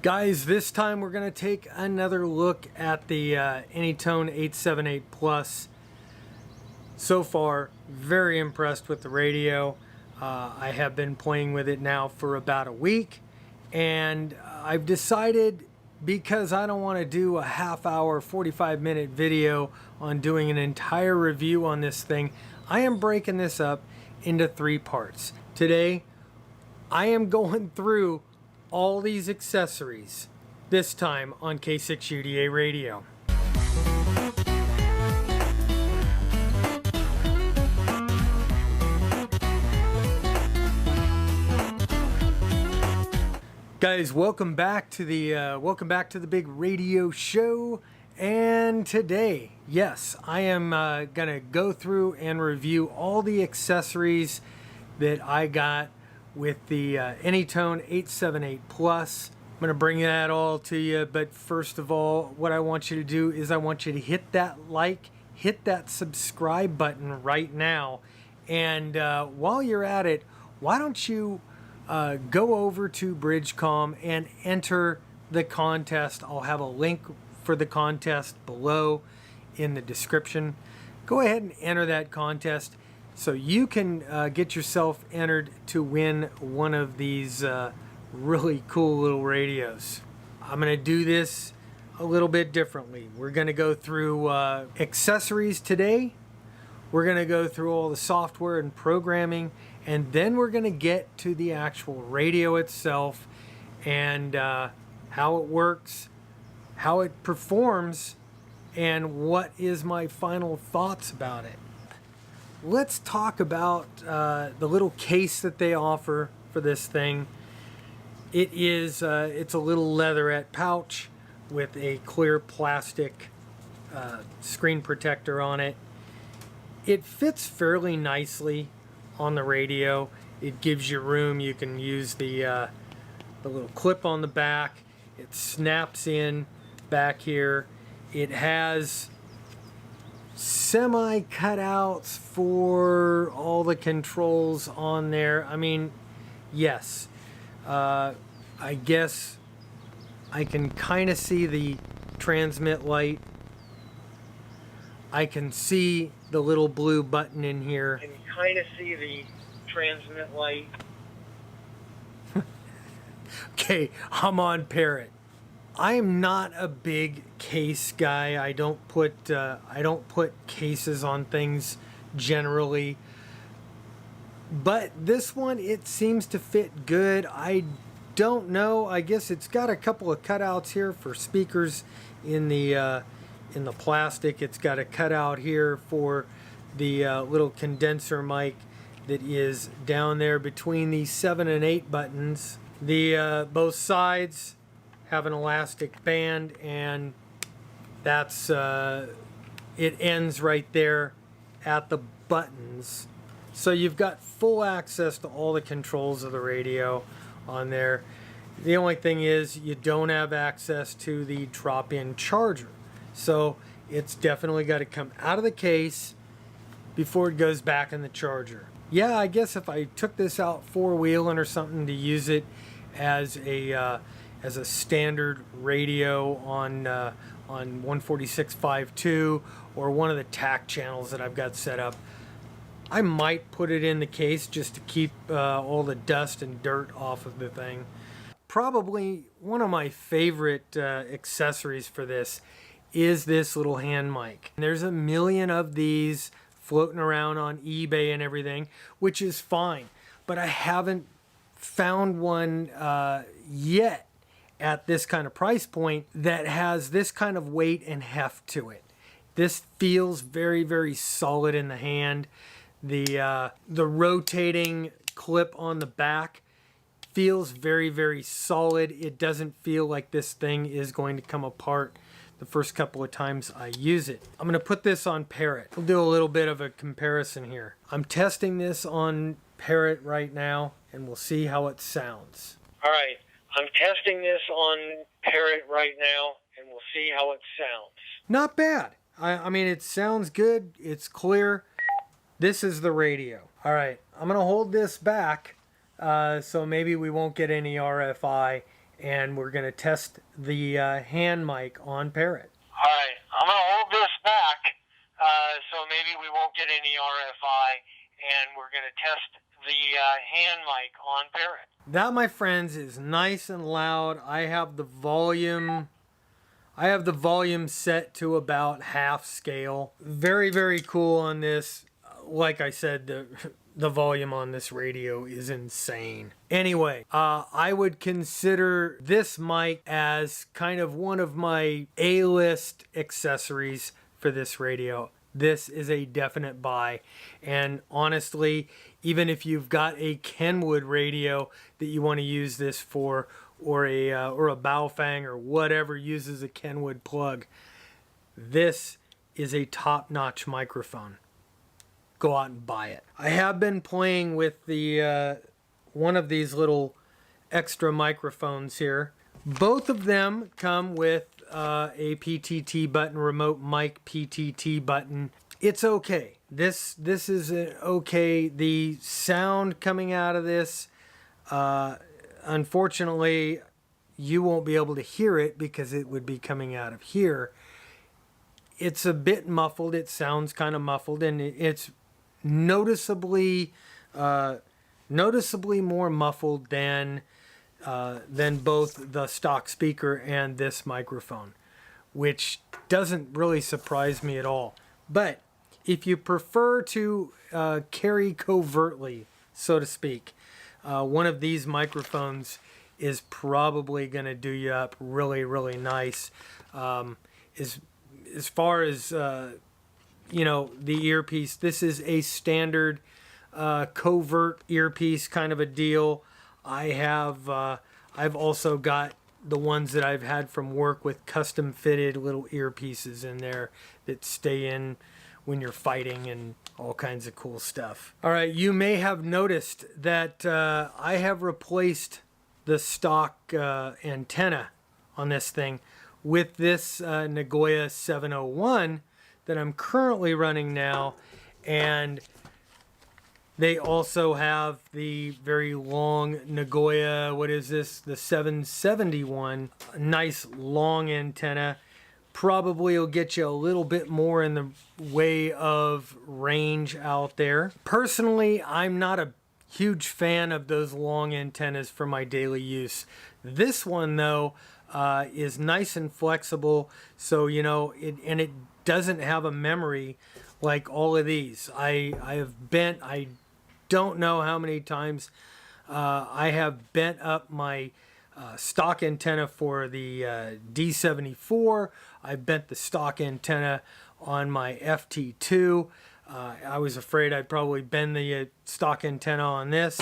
Guys, this time we're going to take another look at the AnyTone 878 Plus. So far, very impressed with the radio. I have been playing with it now for about a week, and I've decided, because I don't want to do a half-hour, 45-minute video on doing an entire review on this thing, I am breaking this up into 3 parts. Today, I am going through all these accessories, this time on K6UDA radio. Guys, welcome back to the big radio show. And today, yes, I am gonna go through and review all the accessories that I got with the AnyTone 878 Plus. I'm gonna bring that all to you, but first of all, what I want you to do is I want you to hit that like, hit that subscribe button right now, and while you're at it, why don't you go over to BridgeCom and enter the contest. I'll have a link for the contest below in the description. Go ahead and enter that contest so you can get yourself entered to win one of these really cool little radios. I'm going to do this a little bit differently. We're going to go through accessories today. We're going to go through all the software and programming, and then we're going to get to the actual radio itself and how it works, how it performs, and what is my final thoughts about it. Let's talk about the little case that they offer for this thing. It's a little leatherette pouch with a clear plastic screen protector on it. It fits fairly nicely on the radio. It gives you room. You can use the little clip on the back. It snaps in back here. It has semi cutouts for all the controls on there. I mean, yes, I guess I can kind of see the transmit light. I can see the little blue button in here. I can kind of see the transmit light. Okay, I'm on Parrot. I am not a big case guy. I don't put cases on things generally. But this one, it seems to fit good. I don't know. I guess it's got a couple of cutouts here for speakers in the plastic. It's got a cutout here for the little condenser mic that is down there between the 7 and 8 buttons. The both sides have an elastic band, and that's it ends right there at the buttons. So you've got full access to all the controls of the radio on there. The only thing is you don't have access to the drop-in charger. So it's definitely got to come out of the case before it goes back in the charger. Yeah, I guess if I took this out four-wheeling or something to use it as a standard radio on 146.52 or one of the TAC channels that I've got set up, I might put it in the case just to keep all the dust and dirt off of the thing. Probably one of my favorite accessories for this is this little hand mic. There's a million of these floating around on eBay and everything, which is fine, but I haven't found one yet at this kind of price point that has this kind of weight and heft to it. This feels very, very solid in the hand. The rotating clip on the back feels very, very solid. It doesn't feel like this thing is going to come apart the first couple of times I use it. I'm going to put this on Parrot. We'll do a little bit of a comparison here. I'm testing this on Parrot right now, and we'll see how it sounds. All right, I'm testing this on Parrot right now, and we'll see how it sounds. Not bad. I mean, it sounds good. It's clear. This is the radio. All right, I'm going to hold this back so maybe we won't get any RFI and we're going to test the hand mic on Parrot. All right, I'm going to hold this back so maybe we won't get any RFI, and we're going to test the hand mic on Parrot. That, my friends, is nice and loud. I have the volume set to about half scale. Very, very cool on this. Like I said, the volume on this radio is insane. Anyway, I would consider this mic as kind of one of my A-list accessories for this radio. This is a definite buy. And honestly, even if you've got a Kenwood radio that you want to use this for, or a Baofeng or whatever uses a Kenwood plug, this is a top-notch microphone. Go out and buy it. I have been playing with the one of these little extra microphones here. Both of them come with a PTT button, remote mic PTT button. It's okay. This is okay. The sound coming out of this, unfortunately, you won't be able to hear it because it would be coming out of here. It's a bit muffled. It sounds kind of muffled, and it's noticeably more muffled than both the stock speaker and this microphone, which doesn't really surprise me at all. But if you prefer to carry covertly, so to speak, one of these microphones is probably going to do you up really, really nice. As far as you know, the earpiece, this is a standard covert earpiece kind of a deal. I've also got the ones that I've had from work with custom fitted little earpieces in there that stay in when you're fighting and all kinds of cool stuff. All right, you may have noticed that I have replaced the stock antenna on this thing with this Nagoya 701 that I'm currently running now, and they also have the very long Nagoya, what is this, the 771, a nice long antenna. Probably will get you a little bit more in the way of range out there. Personally, I'm not a huge fan of those long antennas for my daily use. This one, though, is nice and flexible, so, you know, it doesn't have a memory like all of these. I don't know how many times I have bent up my stock antenna for the D74. I bent the stock antenna on my FT2. I was afraid I'd probably bend the stock antenna on this.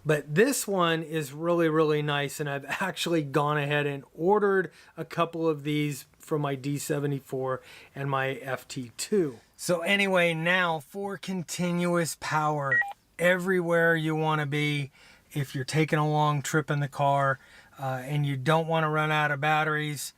But this one is really, really nice, and I've actually gone ahead and ordered a couple of these for my D74 and my FT2. So anyway, now for continuous power everywhere you want to be, if you're taking a long trip in the car and you don't want to run out of batteries,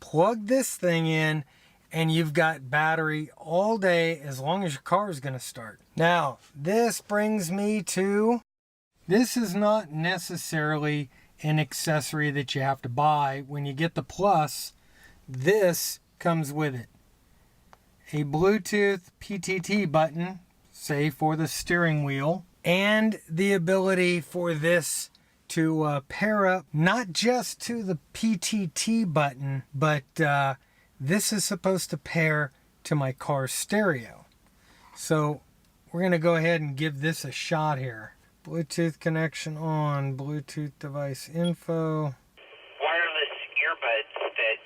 plug this thing in and you've got battery all day as long as your car is going to start. Now, this brings me to, this is not necessarily an accessory that you have to buy. When you get the Plus, this comes with it. A Bluetooth PTT button, say for the steering wheel, and the ability for this to pair up not just to the PTT button, but this is supposed to pair to my car stereo. So we're going to go ahead and give this a shot here. Bluetooth connection on, Bluetooth device info. Wireless earbuds that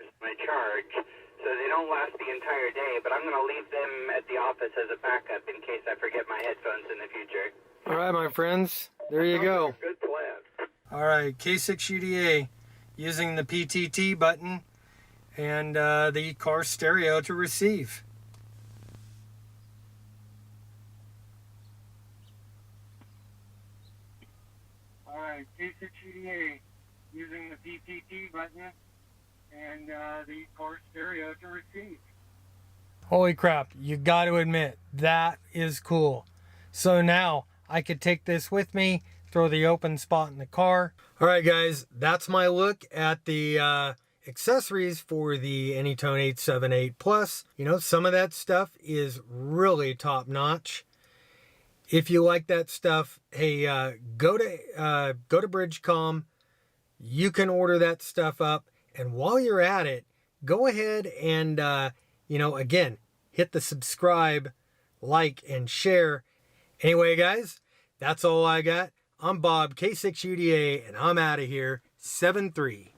is my charge, so they don't last the entire day, but I'm going to leave them at the office as a backup in case I forget my headphones in the future. All right, my friends, there you go. Good plan. All right, K6UDA using the PTT button and the car stereo to receive. All right, K6UDA using the PTT button and the car stereo to receive. Holy crap, you got to admit, that is cool. So now I could take this with me, throw the open spot in the car. All right, guys, that's my look at the accessories for the AnyTone 878 Plus. You know, some of that stuff is really top notch. If you like that stuff, hey, go to BridgeCom. You can order that stuff up, and while you're at it, go ahead and you know, again, hit the subscribe, like, and share. Anyway, guys, that's all I got. I'm Bob, K6UDA, and I'm out of here. 7-3.